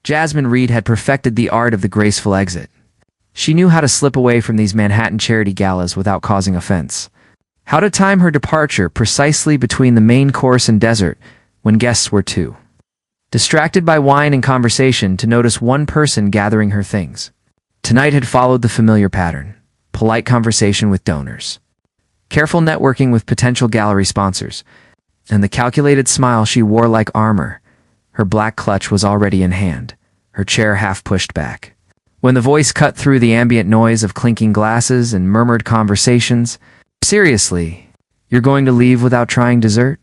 Jasmine Reed had perfected the art of the graceful exit. She knew how to slip away from these Manhattan charity galas without causing offense. How to time her departure precisely between the main course and dessert, when guests were too distracted by wine and conversation to notice one person gathering her things. Tonight had followed the familiar pattern: polite conversation with donors, careful networking with potential gallery sponsors, and the calculated smile she wore like armor. Her black clutch was already in hand, her chair half pushed back. When the voice cut through the ambient noise of clinking glasses and murmured conversations, "Seriously, you're going to leave without trying dessert?"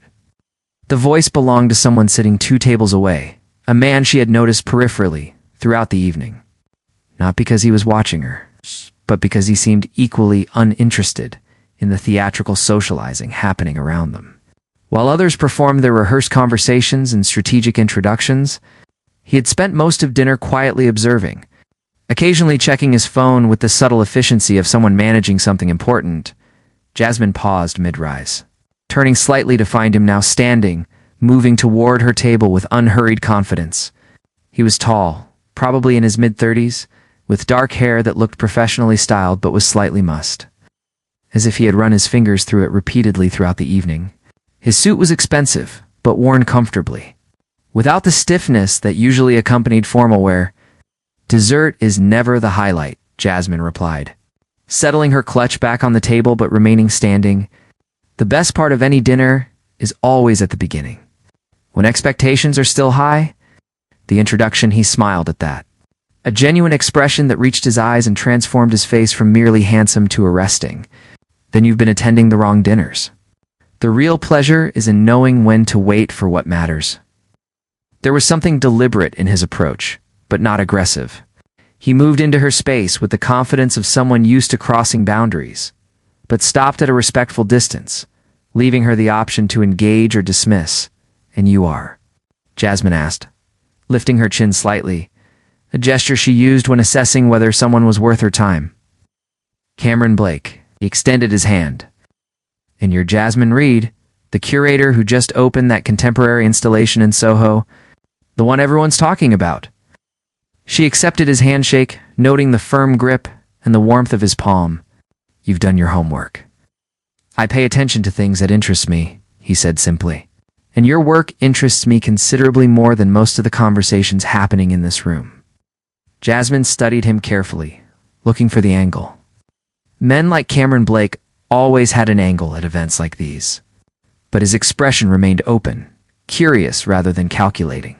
The voice belonged to someone sitting 2 tables away, a man she had noticed peripherally throughout the evening. Not because he was watching her, but because he seemed equally uninterested in the theatrical socializing happening around them. While others performed their rehearsed conversations and strategic introductions, he had spent most of dinner quietly observing, occasionally checking his phone with the subtle efficiency of someone managing something important. Jasmine paused mid-rise, turning slightly to find him now standing, moving toward her table with unhurried confidence. He was tall, probably in his mid-30s, with dark hair that looked professionally styled but was slightly mussed, as if he had run his fingers through it repeatedly throughout the evening. His suit was expensive, but worn comfortably, without the stiffness that usually accompanied formal wear. "Dessert is never the highlight," Jasmine replied, settling her clutch back on the table but remaining standing. "The best part of any dinner is always at the beginning. When expectations are still high." The introduction, he smiled at that, a genuine expression that reached his eyes and transformed his face from merely handsome to arresting. "Then you've been attending the wrong dinners. The real pleasure is in knowing when to wait for what matters." There was something deliberate in his approach, but not aggressive. He moved into her space with the confidence of someone used to crossing boundaries, but stopped at a respectful distance, leaving her the option to engage or dismiss. "And you are?" Jasmine asked, lifting her chin slightly, a gesture she used when assessing whether someone was worth her time. "Cameron Blake." He extended his hand. "And you're Jasmine Reed, the curator who just opened that contemporary installation in Soho, the one everyone's talking about." She accepted his handshake, noting the firm grip and the warmth of his palm. "You've done your homework." "I pay attention to things that interest me," he said simply. "And your work interests me considerably more than most of the conversations happening in this room." Jasmine studied him carefully, looking for the angle. Men like Cameron Blake always had an angle at events like these, but his expression remained open, curious rather than calculating.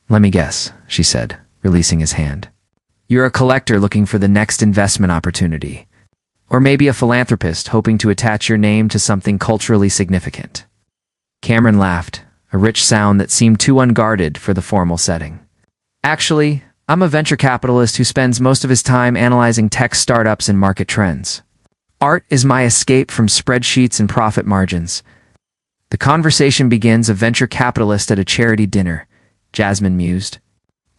"Let me guess," she said, releasing his hand. "You're a collector looking for the next investment opportunity, or maybe a philanthropist hoping to attach your name to something culturally significant." Cameron laughed, a rich sound that seemed too unguarded for the formal setting. "Actually, I'm a venture capitalist who spends most of his time analyzing tech startups and market trends. Art is my escape from spreadsheets and profit margins." The conversation begins: a venture capitalist at a charity dinner, Jasmine mused.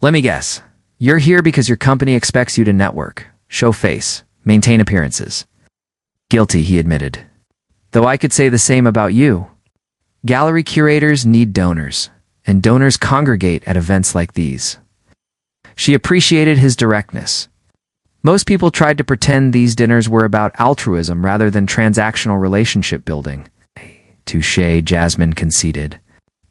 "Let me guess. You're here because your company expects you to network, show face, maintain appearances." "Guilty," he admitted. "Though I could say the same about you. Gallery curators need donors, and donors congregate at events like these." She appreciated his directness. Most people tried to pretend these dinners were about altruism rather than transactional relationship building. "Touché," Jasmine conceded.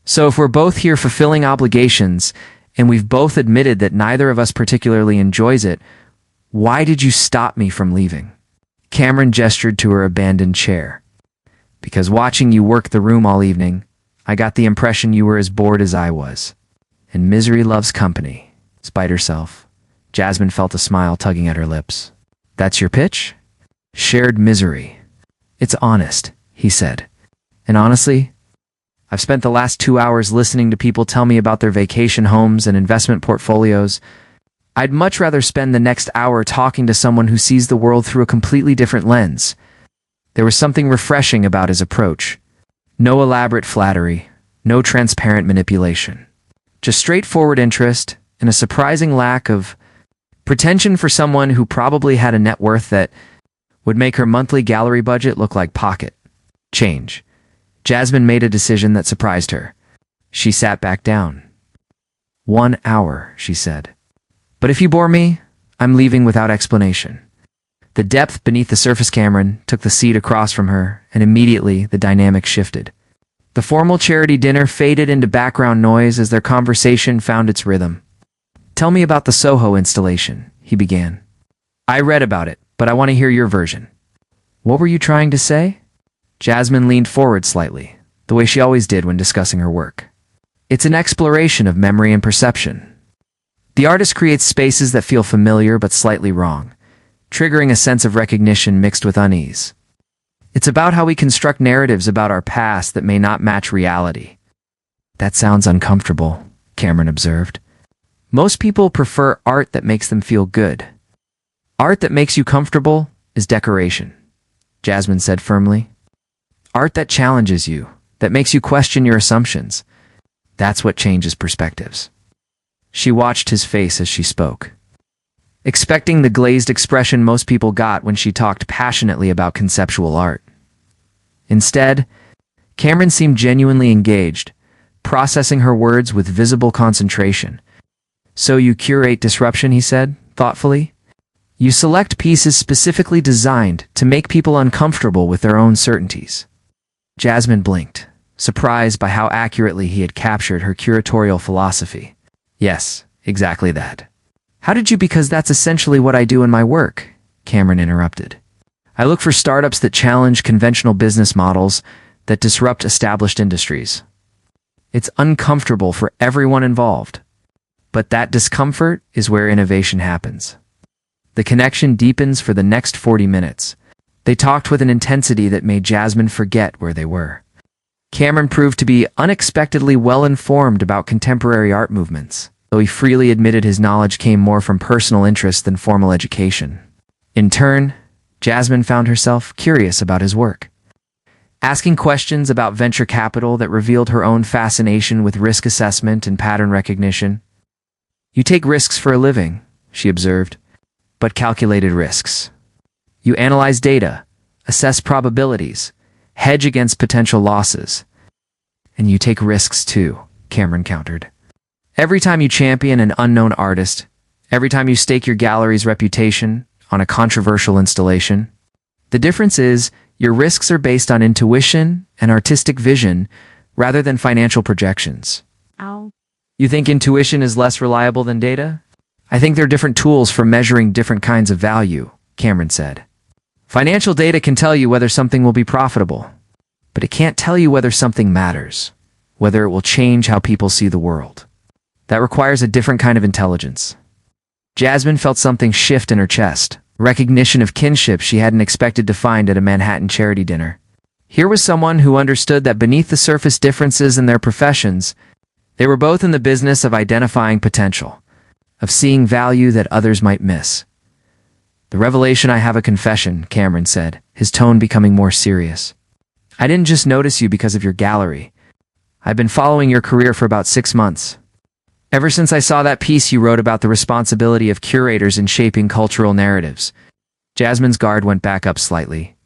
"So if we're both here fulfilling obligations, and we've both admitted that neither of us particularly enjoys it, why did you stop me from leaving?" Cameron gestured to her abandoned chair. "Because watching you work the room all evening, I got the impression you were as bored as I was. And misery loves company." Despite herself, Jasmine felt a smile tugging at her lips. "That's your pitch?" "Shared misery. It's honest," he said. "And honestly, I've spent the last 2 hours listening to people tell me about their vacation homes and investment portfolios. I'd much rather spend the next hour talking to someone who sees the world through a completely different lens." There was something refreshing about his approach. No elaborate flattery, no transparent manipulation. Just straightforward interest and a surprising lack of pretension for someone who probably had a net worth that would make her monthly gallery budget look like pocket change. Jasmine made a decision that surprised her. She sat back down. 1 hour, she said. But if you bore me, I'm leaving without explanation. The depth beneath the surface. Cameron took the seat across from her, and immediately the dynamic shifted. The formal charity dinner faded into background noise as their conversation found its rhythm. Tell me about the Soho installation, he began. I read about it, but I want to hear your version. What were you trying to say? Jasmine leaned forward slightly, the way she always did when discussing her work. It's an exploration of memory and perception. The artist creates spaces that feel familiar but slightly wrong, triggering a sense of recognition mixed with unease. It's about how we construct narratives about our past that may not match reality. That sounds uncomfortable, Cameron observed. Most people prefer art that makes them feel good. Art that makes you comfortable is decoration, Jasmine said firmly. Art that challenges you, that makes you question your assumptions, that's what changes perspectives. She watched his face as she spoke, expecting the glazed expression most people got when she talked passionately about conceptual art. Instead, Cameron seemed genuinely engaged, processing her words with visible concentration. So you curate disruption, he said, thoughtfully. You select pieces specifically designed to make people uncomfortable with their own certainties. Jasmine blinked, surprised by how accurately he had captured her curatorial philosophy. Yes, exactly that. How did you? Because that's essentially what I do in my work, Cameron interrupted. I look for startups that challenge conventional business models, that disrupt established industries. It's uncomfortable for everyone involved, but that discomfort is where innovation happens. The connection deepens for the next 40 minutes. They talked with an intensity that made Jasmine forget where they were. Cameron proved to be unexpectedly well-informed about contemporary art movements, though he freely admitted his knowledge came more from personal interest than formal education. In turn, Jasmine found herself curious about his work, asking questions about venture capital that revealed her own fascination with risk assessment and pattern recognition. You take risks for a living, she observed, but calculated risks. You analyze data, assess probabilities, hedge against potential losses. And you take risks too, Cameron countered. Every time you champion an unknown artist, every time you stake your gallery's reputation on a controversial installation, the difference is your risks are based on intuition and artistic vision rather than financial projections. Ow. You think intuition is less reliable than data? I think there are different tools for measuring different kinds of value, Cameron said. Financial data can tell you whether something will be profitable, but it can't tell you whether something matters, whether it will change how people see the world. That requires a different kind of intelligence. Jasmine felt something shift in her chest, recognition of kinship she hadn't expected to find at a Manhattan charity dinner. Here was someone who understood that beneath the surface differences in their professions, they were both in the business of identifying potential, of seeing value that others might miss. The revelation. I have a confession, Cameron said, his tone becoming more serious. I didn't just notice you because of your gallery. I've been following your career for about 6 months. Ever since I saw that piece you wrote about the responsibility of curators in shaping cultural narratives. Jasmine's guard went back up slightly.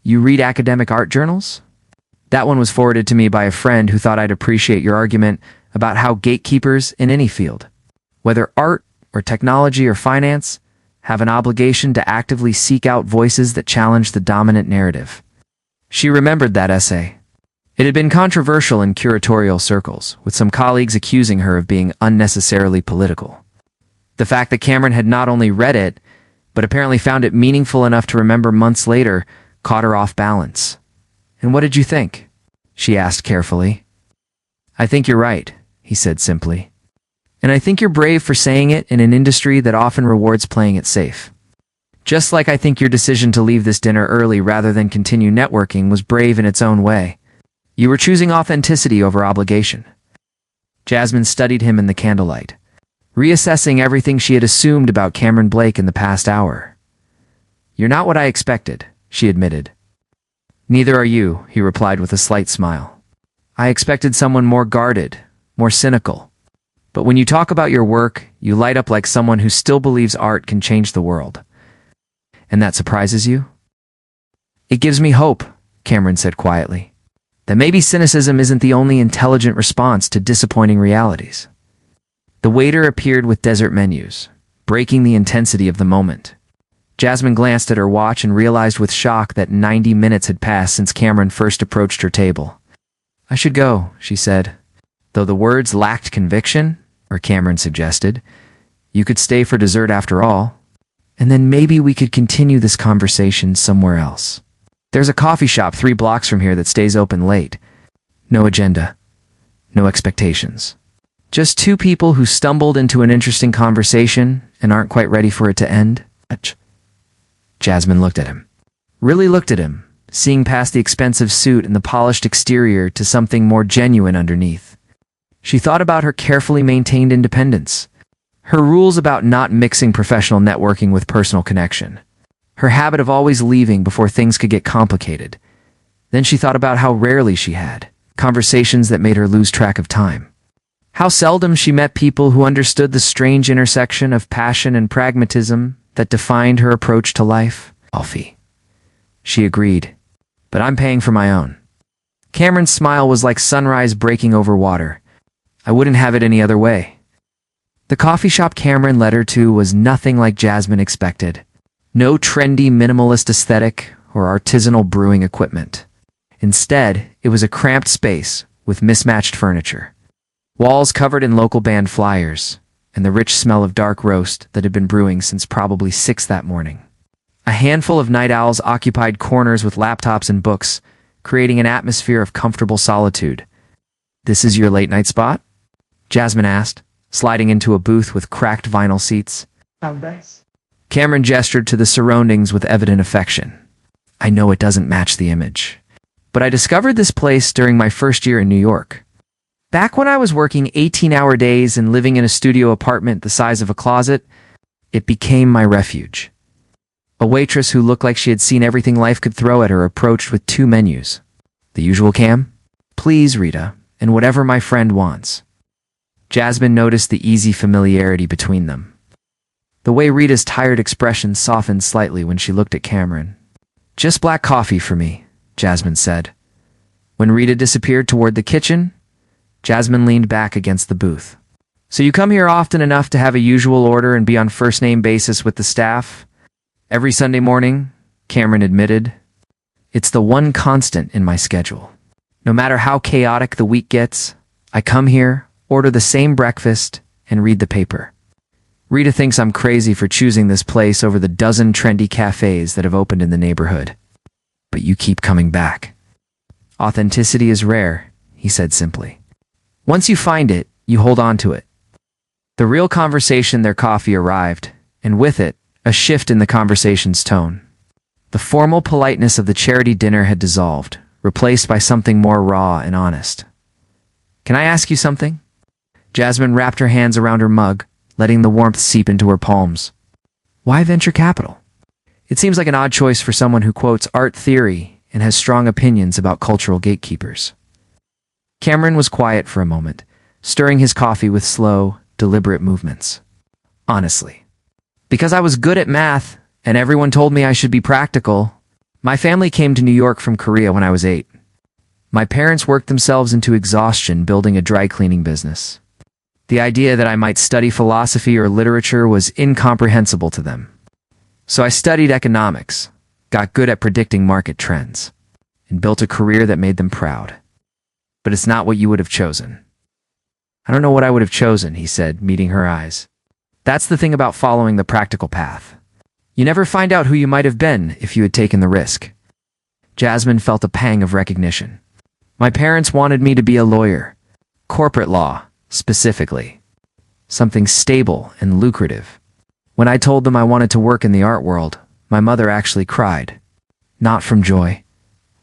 You read academic art journals? That one was forwarded to me by a friend who thought I'd appreciate your argument about how gatekeepers in any field, whether art or technology or finance, have an obligation to actively seek out voices that challenge the dominant narrative. She remembered that essay. It had been controversial in curatorial circles, with some colleagues accusing her of being unnecessarily political. The fact that Cameron had not only read it, but apparently found it meaningful enough to remember months later, caught her off balance. And what did you think? She asked carefully. I think you're right, he said simply. And I think you're brave for saying it in an industry that often rewards playing it safe. Just like I think your decision to leave this dinner early rather than continue networking was brave in its own way. You were choosing authenticity over obligation. Jasmine studied him in the candlelight, reassessing everything she had assumed about Cameron Blake in the past hour. You're not what I expected, she admitted. Neither are you, he replied with a slight smile. I expected someone more guarded, more cynical. But when you talk about your work, you light up like someone who still believes art can change the world. And that surprises you? It gives me hope, Cameron said quietly. That maybe cynicism isn't the only intelligent response to disappointing realities. The waiter appeared with dessert menus, breaking the intensity of the moment. Jasmine glanced at her watch and realized with shock that 90 minutes had passed since Cameron first approached her table. "I should go," she said. Though the words lacked conviction, or Cameron suggested, "You could stay for dessert after all, and then maybe we could continue this conversation somewhere else. There's a coffee shop 3 blocks from here that stays open late. No agenda, no expectations. Just 2 people who stumbled into an interesting conversation and aren't quite ready for it to end." Jasmine looked at him. Really looked at him, seeing past the expensive suit and the polished exterior to something more genuine underneath. She thought about her carefully maintained independence, her rules about not mixing professional networking with personal connection, her habit of always leaving before things could get complicated. Then she thought about how rarely she had conversations that made her lose track of time. How seldom she met people who understood the strange intersection of passion and pragmatism that defined her approach to life. "Coffee," she agreed, "but I'm paying for my own." Cameron's smile was like sunrise breaking over water. "I wouldn't have it any other way." The coffee shop Cameron led her to was nothing like Jasmine expected. No trendy minimalist aesthetic or artisanal brewing equipment. Instead, it was a cramped space with mismatched furniture, walls covered in local band flyers, and the rich smell of dark roast that had been brewing since probably 6 that morning. A handful of night owls occupied corners with laptops and books, creating an atmosphere of comfortable solitude. "This is your late-night spot?" Jasmine asked, sliding into a booth with cracked vinyl seats. How nice. Cameron gestured to the surroundings with evident affection. "I know it doesn't match the image, but I discovered this place during my first year in New York. Back when I was working 18-hour days and living in a studio apartment the size of a closet, it became my refuge." A waitress who looked like she had seen everything life could throw at her approached with 2 menus. "The usual, Cam?" "Please, Rita, and whatever my friend wants." Jasmine noticed the easy familiarity between them. The way Rita's tired expression softened slightly when she looked at Cameron. "Just black coffee for me," Jasmine said. When Rita disappeared toward the kitchen, Jasmine leaned back against the booth. "So you come here often enough to have a usual order and be on first-name basis with the staff?" "Every Sunday morning," Cameron admitted. "It's the one constant in my schedule. No matter how chaotic the week gets, I come here, order the same breakfast, and read the paper." Rita thinks I'm crazy for choosing this place over the dozen trendy cafes that have opened in the neighborhood. "But you keep coming back." "Authenticity is rare," he said simply. "Once you find it, you hold on to it." The real conversation, their coffee arrived, and with it, a shift in the conversation's tone. The formal politeness of the charity dinner had dissolved, replaced by something more raw and honest. "Can I ask you something?" Jasmine wrapped her hands around her mug, letting the warmth seep into her palms. "Why venture capital? It seems like an odd choice for someone who quotes art theory and has strong opinions about cultural gatekeepers." Cameron was quiet for a moment, stirring his coffee with slow, deliberate movements. "Honestly, because I was good at math and everyone told me I should be practical. My family came to New York from Korea when I was 8. My parents worked themselves into exhaustion building a dry cleaning business. The idea that I might study philosophy or literature was incomprehensible to them. So I studied economics, got good at predicting market trends, and built a career that made them proud. But it's not what you would have chosen." "I don't know what I would have chosen," he said, meeting her eyes. "That's the thing about following the practical path. You never find out who you might have been if you had taken the risk." Jasmine felt a pang of recognition. "My parents wanted me to be a lawyer. Corporate law, specifically. Something stable and lucrative. When I told them I wanted to work in the art world, my mother actually cried. Not from joy.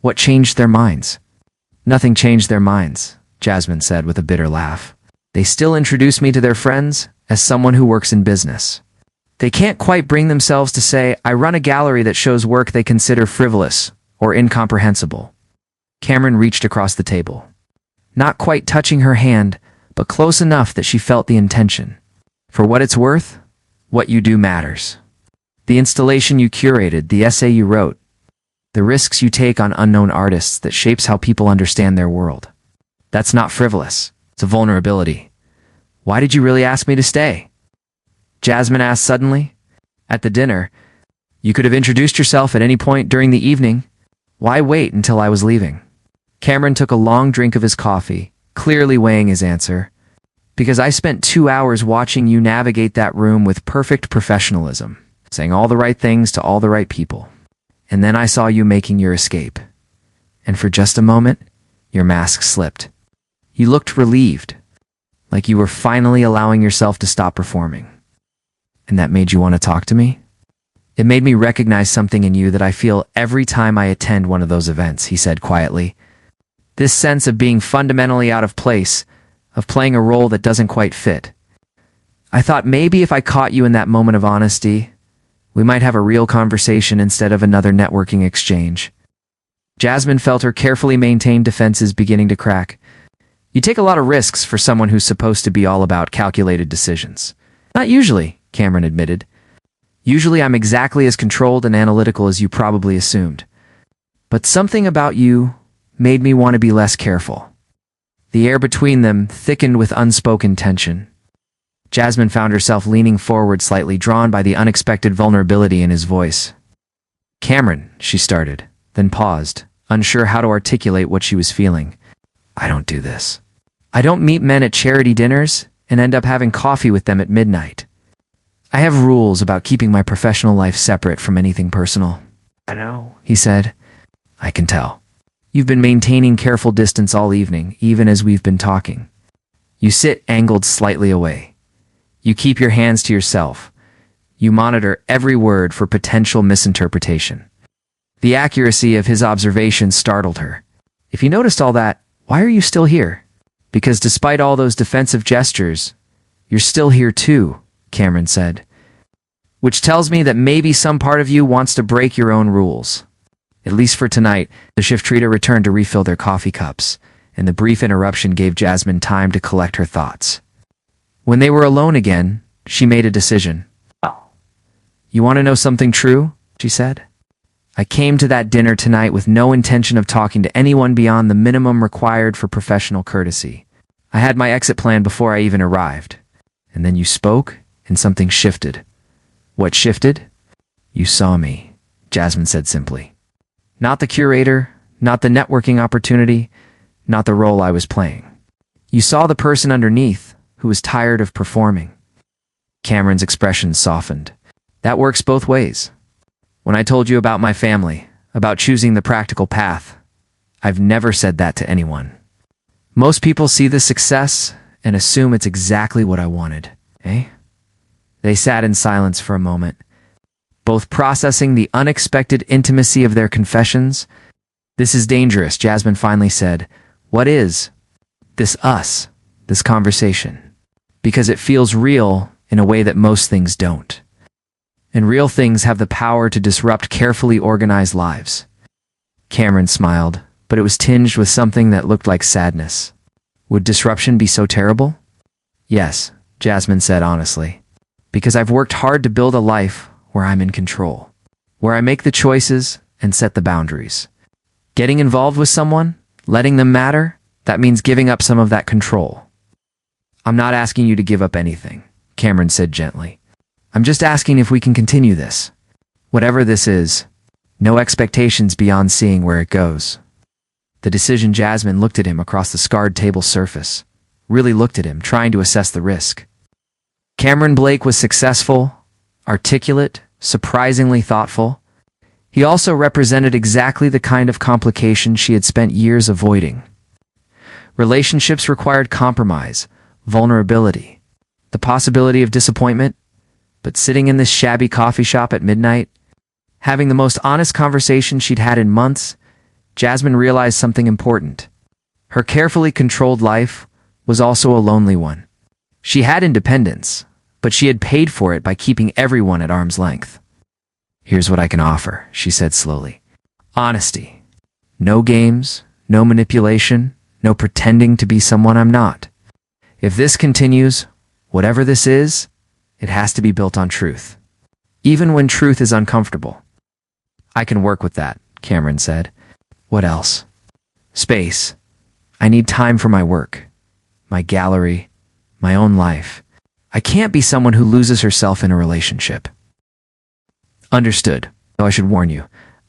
What changed their minds?" "Nothing changed their minds," Jasmine said with a bitter laugh. "They still introduce me to their friends as someone who works in business. They can't quite bring themselves to say, I run a gallery that shows work they consider frivolous or incomprehensible." Cameron reached across the table, not quite touching her hand, but close enough that she felt the intention. "For what it's worth, what you do matters. The installation you curated, the essay you wrote, the risks you take on unknown artists that shapes how people understand their world. That's not frivolous. It's a vulnerability. Why did you really ask me to stay? Jasmine asked suddenly. At the dinner, you could have introduced yourself at any point during the evening. Why wait until I was leaving? Cameron took a long drink of his coffee, clearly weighing his answer. Because I spent 2 hours watching you navigate that room with perfect professionalism, saying all the right things to all the right people. And then I saw you making your escape. And for just a moment, your mask slipped. You looked relieved, like you were finally allowing yourself to stop performing. And that made you want to talk to me? It made me recognize something in you that I feel every time I attend one of those events, he said quietly. This sense of being fundamentally out of place, of playing a role that doesn't quite fit. I thought maybe if I caught you in that moment of honesty, we might have a real conversation instead of another networking exchange. Jasmine felt her carefully maintained defenses beginning to crack. You take a lot of risks for someone who's supposed to be all about calculated decisions. Not usually, Cameron admitted. Usually I'm exactly as controlled and analytical as you probably assumed. But something about you made me want to be less careful. The air between them thickened with unspoken tension. Jasmine found herself leaning forward slightly, drawn by the unexpected vulnerability in his voice. Cameron, she started, then paused, unsure how to articulate what she was feeling. I don't do this. I don't meet men at charity dinners and end up having coffee with them at midnight. I have rules about keeping my professional life separate from anything personal. I know, he said. I can tell. You've been maintaining careful distance all evening, even as we've been talking. You sit angled slightly away. You keep your hands to yourself. You monitor every word for potential misinterpretation. The accuracy of his observation startled her. If you noticed all that, why are you still here? Because despite all those defensive gestures, you're still here too, Cameron said. Which tells me that maybe some part of you wants to break your own rules. At least for tonight, the shift treater returned to refill their coffee cups, and the brief interruption gave Jasmine time to collect her thoughts. When they were alone again, she made a decision. Well, you want to know something true? She said. I came to that dinner tonight with no intention of talking to anyone beyond the minimum required for professional courtesy. I had my exit plan before I even arrived. And then you spoke, and something shifted. What shifted? You saw me, Jasmine said simply. Not the curator, not the networking opportunity, not the role I was playing. You saw the person underneath who was tired of performing. Cameron's expression softened. That works both ways. When I told you about my family, about choosing the practical path, I've never said that to anyone. Most people see the success and assume it's exactly what I wanted, eh? They sat in silence for a moment, both processing the unexpected intimacy of their confessions. This is dangerous, Jasmine finally said. What is this us, this conversation? Because it feels real in a way that most things don't. And real things have the power to disrupt carefully organized lives. Cameron smiled, but it was tinged with something that looked like sadness. Would disruption be so terrible? Yes, Jasmine said honestly. Because I've worked hard to build a life where I'm in control, where I make the choices and set the boundaries. Getting involved with someone, letting them matter, that means giving up some of that control. I'm not asking you to give up anything, Cameron said gently. I'm just asking if we can continue this. Whatever this is, no expectations beyond seeing where it goes. The decision. Jasmine looked at him across the scarred table surface, really looked at him, trying to assess the risk. Cameron Blake was successful, articulate, surprisingly thoughtful. He also represented exactly the kind of complication she had spent years avoiding. Relationships required compromise, vulnerability, the possibility of disappointment. But sitting in this shabby coffee shop at midnight, having the most honest conversation she'd had in months, Jasmine realized something important. Her carefully controlled life was also a lonely one. She had independence, but she had paid for it by keeping everyone at arm's length. Here's what I can offer, she said slowly. Honesty. No games, no manipulation, no pretending to be someone I'm not. If this continues, whatever this is, it has to be built on truth, even when truth is uncomfortable. I can work with that, Cameron said. What else? Space. I need time for my work, my gallery, my own life. I can't be someone who loses herself in a relationship. Understood. Though I should warn you,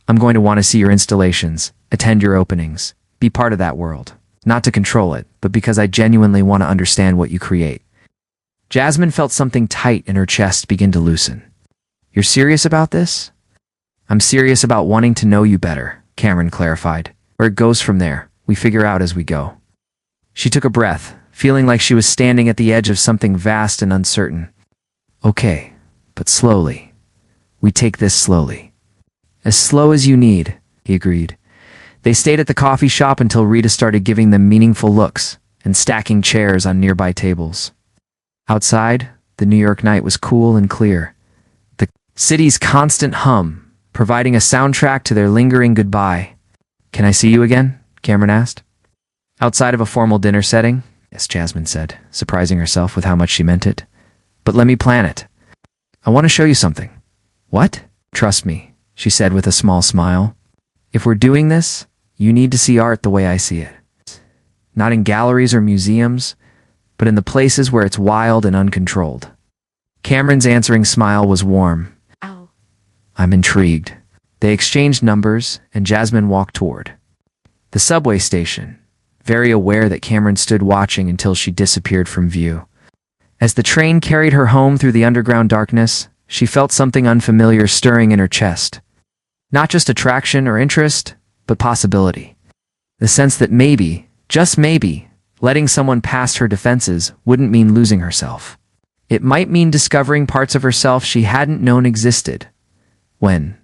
I'm going to want to see your installations, attend your openings, be part of that world. Not to control it, but because I genuinely want to understand what you create. Jasmine felt something tight in her chest begin to loosen. You're serious about this? I'm serious about wanting to know you better, Cameron clarified. Where it goes from there, we figure out as we go. She took a breath, feeling like she was standing at the edge of something vast and uncertain. Okay, but slowly. We take this slowly. As slow as you need, he agreed. They stayed at the coffee shop until Rita started giving them meaningful looks and stacking chairs on nearby tables. Outside, the New York night was cool and clear. The city's constant hum, providing a soundtrack to their lingering goodbye. Can I see you again? Cameron asked. Outside of a formal dinner setting? Yes, Jasmine said, surprising herself with how much she meant it. But let me plan it. I want to show you something. What? Trust me, she said with a small smile. If we're doing this, you need to see art the way I see it. Not in galleries or museums, but in the places where it's wild and uncontrolled. Cameron's answering smile was warm. Ow. I'm intrigued. They exchanged numbers, and Jasmine walked toward the subway station, very aware that Cameron stood watching until she disappeared from view. As the train carried her home through the underground darkness, she felt something unfamiliar stirring in her chest. Not just attraction or interest, but possibility. The sense that maybe, just maybe, letting someone past her defenses wouldn't mean losing herself. It might mean discovering parts of herself she hadn't known existed. When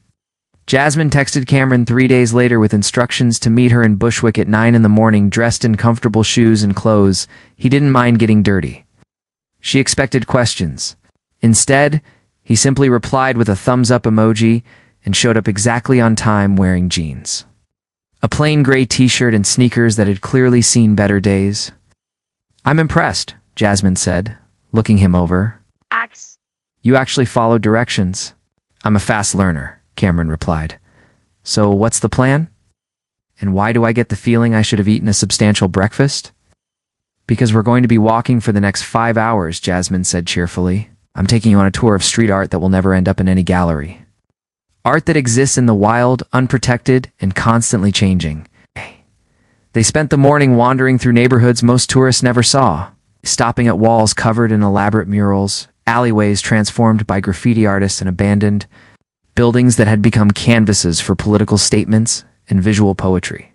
Jasmine texted Cameron 3 days later with instructions to meet her in Bushwick at 9 in the morning dressed in comfortable shoes and clothes, he didn't mind getting dirty. She expected questions. Instead, he simply replied with a thumbs-up emoji and showed up exactly on time wearing jeans. A plain gray t-shirt and sneakers that had clearly seen better days. I'm impressed, Jasmine said, looking him over. Axe. You actually followed directions. I'm a fast learner, Cameron replied. So what's the plan? And why do I get the feeling I should have eaten a substantial breakfast? Because we're going to be walking for the next 5 hours, Jasmine said cheerfully. I'm taking you on a tour of street art that will never end up in any gallery. Art that exists in the wild, unprotected, and constantly changing. They spent the morning wandering through neighborhoods most tourists never saw, stopping at walls covered in elaborate murals, alleyways transformed by graffiti artists and abandoned, buildings that had become canvases for political statements and visual poetry.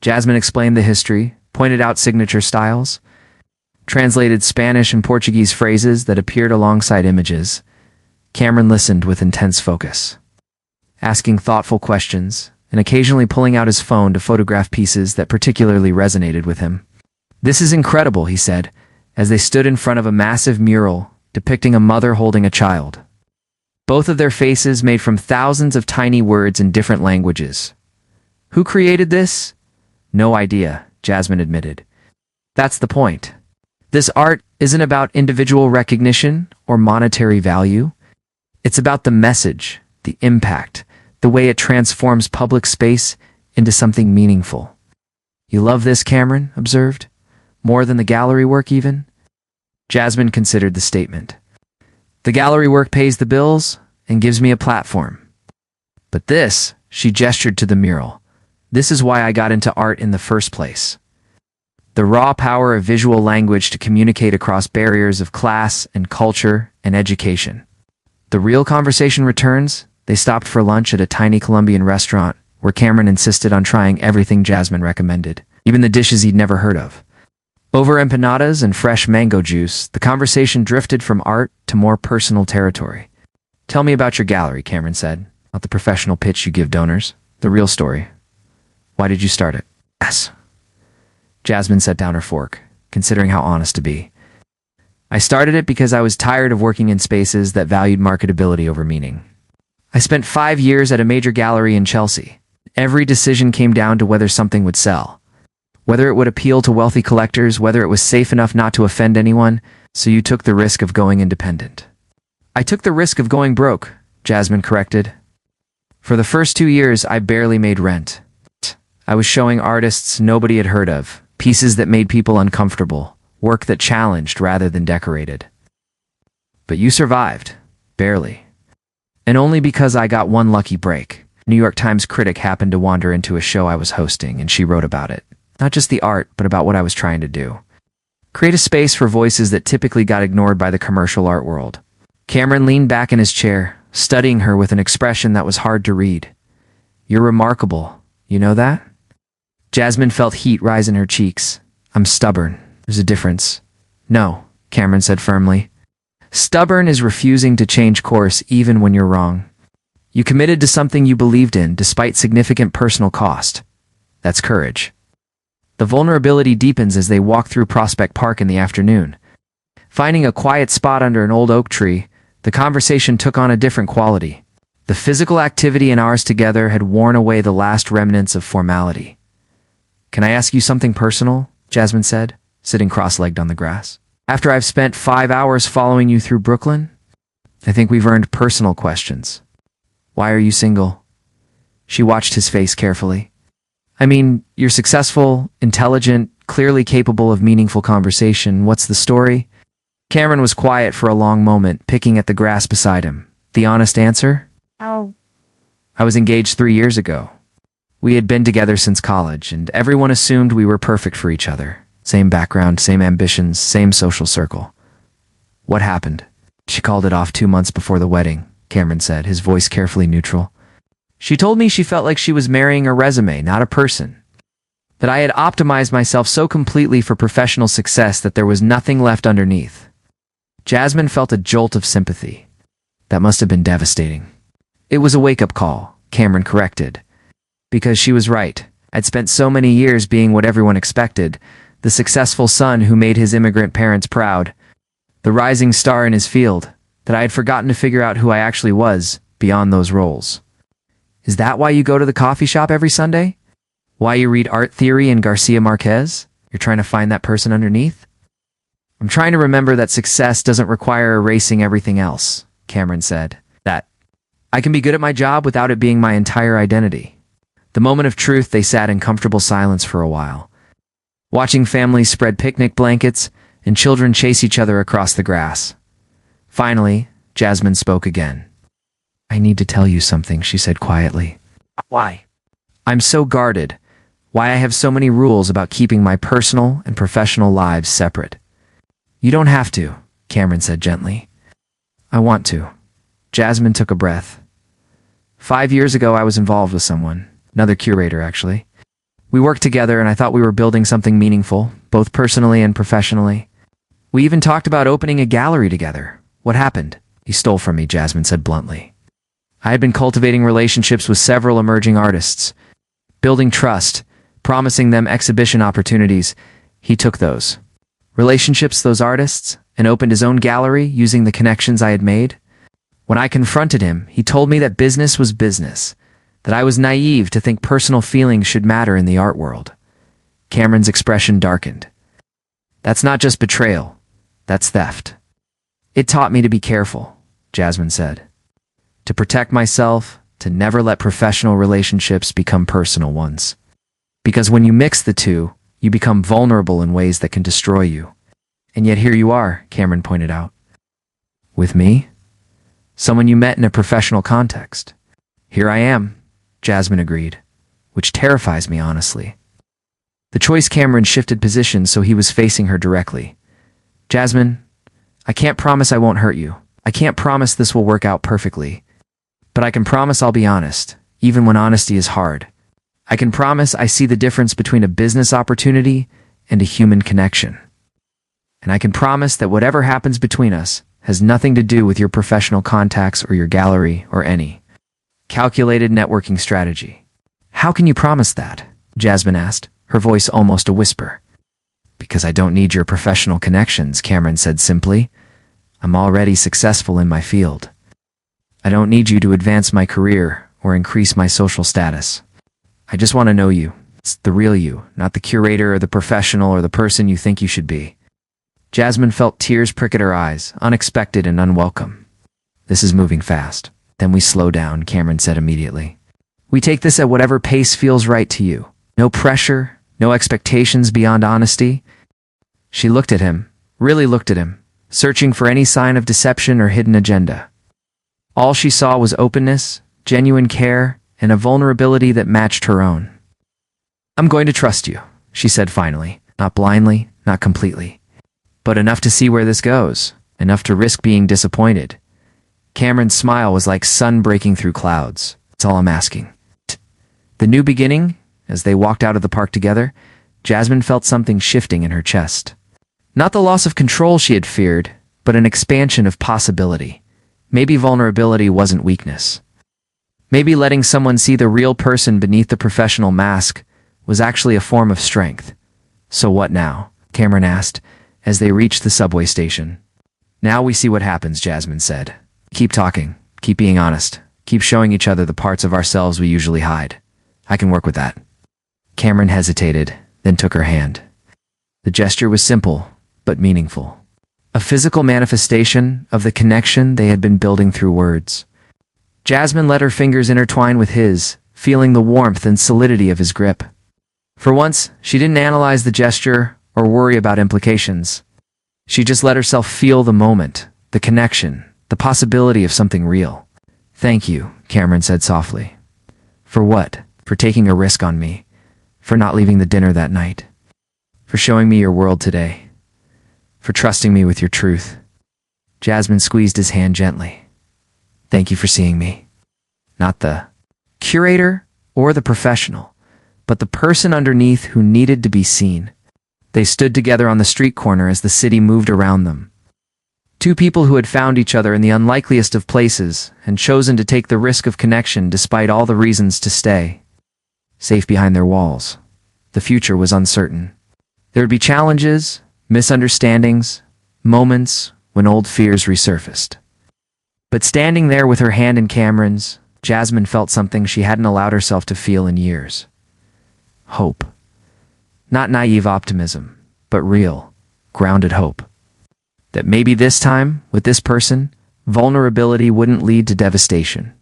Jasmine explained the history, pointed out signature styles, translated Spanish and Portuguese phrases that appeared alongside images. Cameron listened with intense focus, asking thoughtful questions, and occasionally pulling out his phone to photograph pieces that particularly resonated with him. This is incredible, he said, as they stood in front of a massive mural depicting a mother holding a child. Both of their faces made from thousands of tiny words in different languages. Who created this? No idea, Jasmine admitted. That's the point. This art isn't about individual recognition or monetary value. It's about the message, the impact, the way it transforms public space into something meaningful. You love this, Cameron observed? More than the gallery work even? Jasmine considered the statement. The gallery work pays the bills and gives me a platform. But this, she gestured to the mural, this is why I got into art in the first place. The raw power of visual language to communicate across barriers of class and culture and education. The real conversation returns. They stopped for lunch at a tiny Colombian restaurant where Cameron insisted on trying everything Jasmine recommended, even the dishes he'd never heard of. Over empanadas and fresh mango juice, the conversation drifted from art to more personal territory. Tell me about your gallery, Cameron said. Not the professional pitch you give donors. The real story. Why did you start it? Yes. Jasmine set down her fork, considering how honest to be. I started it because I was tired of working in spaces that valued marketability over meaning. I spent 5 years at a major gallery in Chelsea. Every decision came down to whether something would sell, whether it would appeal to wealthy collectors, whether it was safe enough not to offend anyone, so you took the risk of going independent. I took the risk of going broke, Jasmine corrected. For the first 2 years, I barely made rent. I was showing artists nobody had heard of, pieces that made people uncomfortable, work that challenged rather than decorated. But you survived. Barely. And only because I got one lucky break. New York Times critic happened to wander into a show I was hosting, and she wrote about it. Not just the art, but about what I was trying to do. Create a space for voices that typically got ignored by the commercial art world. Cameron leaned back in his chair, studying her with an expression that was hard to read. You're remarkable. You know that? Jasmine felt heat rise in her cheeks. I'm stubborn. There's a difference. No, Cameron said firmly. Stubborn is refusing to change course even when you're wrong. You committed to something you believed in despite significant personal cost. That's courage. The vulnerability deepens as they walk through Prospect Park in the afternoon. Finding a quiet spot under an old oak tree, the conversation took on a different quality. The physical activity and ours together had worn away the last remnants of formality. Can I ask you something personal? Jasmine said, sitting cross-legged on the grass. After I've spent 5 hours following you through Brooklyn, I think we've earned personal questions. Why are you single? She watched his face carefully. I mean, you're successful, intelligent, clearly capable of meaningful conversation. What's the story? Cameron was quiet for a long moment, picking at the grass beside him. The honest answer? Oh. I was engaged 3 years ago. We had been together since college, and everyone assumed we were perfect for each other. Same background, same ambitions, same social circle. What happened? She called it off 2 months before the wedding, Cameron said, his voice carefully neutral. She told me she felt like she was marrying a resume, not a person. That I had optimized myself so completely for professional success that there was nothing left underneath. Jasmine felt a jolt of sympathy. That must have been devastating. It was a wake-up call, Cameron corrected. Because she was right. I'd spent so many years being what everyone expected, the successful son who made his immigrant parents proud, the rising star in his field, that I had forgotten to figure out who I actually was beyond those roles. Is that why you go to the coffee shop every Sunday? Why you read art theory and Garcia Marquez? You're trying to find that person underneath? I'm trying to remember that success doesn't require erasing everything else, Cameron said. That I can be good at my job without it being my entire identity. The moment of truth, they sat in comfortable silence for a while, watching families spread picnic blankets and children chase each other across the grass. Finally, Jasmine spoke again. I need to tell you something, she said quietly. Why? I'm so guarded. Why I have so many rules about keeping my personal and professional lives separate. You don't have to, Cameron said gently. I want to. Jasmine took a breath. 5 years ago, I was involved with someone, another curator actually. We worked together and I thought we were building something meaningful, both personally and professionally. We even talked about opening a gallery together. What happened? He stole from me, Jasmine said bluntly. I had been cultivating relationships with several emerging artists, building trust, promising them exhibition opportunities. He took those relationships, those artists, and opened his own gallery using the connections I had made. When I confronted him, he told me that business was business, that I was naive to think personal feelings should matter in the art world. Cameron's expression darkened. That's not just betrayal, that's theft. It taught me to be careful, Jasmine said. To protect myself, to never let professional relationships become personal ones. Because when you mix the two, you become vulnerable in ways that can destroy you. And yet here you are, Cameron pointed out. With me? Someone you met in a professional context. Here I am, Jasmine agreed, which terrifies me honestly. The choice Cameron shifted positions so he was facing her directly. Jasmine, I can't promise I won't hurt you. I can't promise this will work out perfectly. But I can promise I'll be honest, even when honesty is hard. I can promise I see the difference between a business opportunity and a human connection. And I can promise that whatever happens between us has nothing to do with your professional contacts or your gallery or any calculated networking strategy. How can you promise that? Jasmine asked, her voice almost a whisper. Because I don't need your professional connections, Cameron said simply. I'm already successful in my field. I don't need you to advance my career or increase my social status. I just want to know you. It's the real you, not the curator or the professional or the person you think you should be. Jasmine felt tears prick at her eyes, unexpected and unwelcome. This is moving fast. Then we slow down, Cameron said immediately. We take this at whatever pace feels right to you. No pressure, no expectations beyond honesty. She looked at him, really looked at him, searching for any sign of deception or hidden agenda. All she saw was openness, genuine care, and a vulnerability that matched her own. "I'm going to trust you," she said finally, not blindly, not completely, but enough to see where this goes, enough to risk being disappointed. Cameron's smile was like sun breaking through clouds. "That's all I'm asking." The new beginning, as they walked out of the park together, Jasmine felt something shifting in her chest. Not the loss of control she had feared, but an expansion of possibility. Maybe vulnerability wasn't weakness. Maybe letting someone see the real person beneath the professional mask was actually a form of strength. "So what now?" Cameron asked, as they reached the subway station. "Now we see what happens," Jasmine said. "Keep talking, keep being honest, keep showing each other the parts of ourselves we usually hide. I can work with that." Cameron hesitated, then took her hand. The gesture was simple, but meaningful. A physical manifestation of the connection they had been building through words. Jasmine let her fingers intertwine with his, feeling the warmth and solidity of his grip. For once, she didn't analyze the gesture or worry about implications. She just let herself feel the moment, the connection, the possibility of something real. "Thank you," Cameron said softly. "For what?" "For taking a risk on me. For not leaving the dinner that night. For showing me your world today. For trusting me with your truth." Jasmine squeezed his hand gently. "Thank you for seeing me. Not the curator or the professional, but the person underneath who needed to be seen." They stood together on the street corner as the city moved around them. Two people who had found each other in the unlikeliest of places and chosen to take the risk of connection despite all the reasons to stay. Safe behind their walls. The future was uncertain. There would be challenges, misunderstandings, moments when old fears resurfaced. But standing there with her hand in Cameron's, Jasmine felt something she hadn't allowed herself to feel in years. Hope. Not naive optimism, but real, grounded hope. That maybe this time, with this person, vulnerability wouldn't lead to devastation.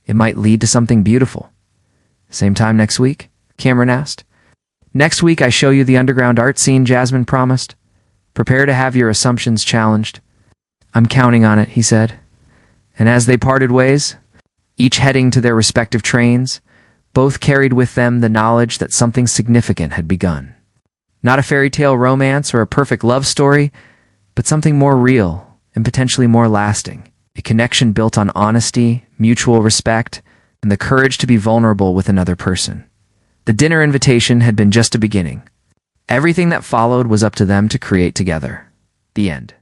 It might lead to something beautiful. "Same time next week?" Cameron asked. "Next week I show you the underground art scene," Jasmine promised. "Prepare to have your assumptions challenged." "I'm counting on it," he said. And as they parted ways, each heading to their respective trains, both carried with them the knowledge that something significant had begun. Not a fairy tale romance or a perfect love story, but something more real and potentially more lasting. A connection built on honesty, mutual respect, and the courage to be vulnerable with another person. The dinner invitation had been just a beginning. Everything that followed was up to them to create together. The end.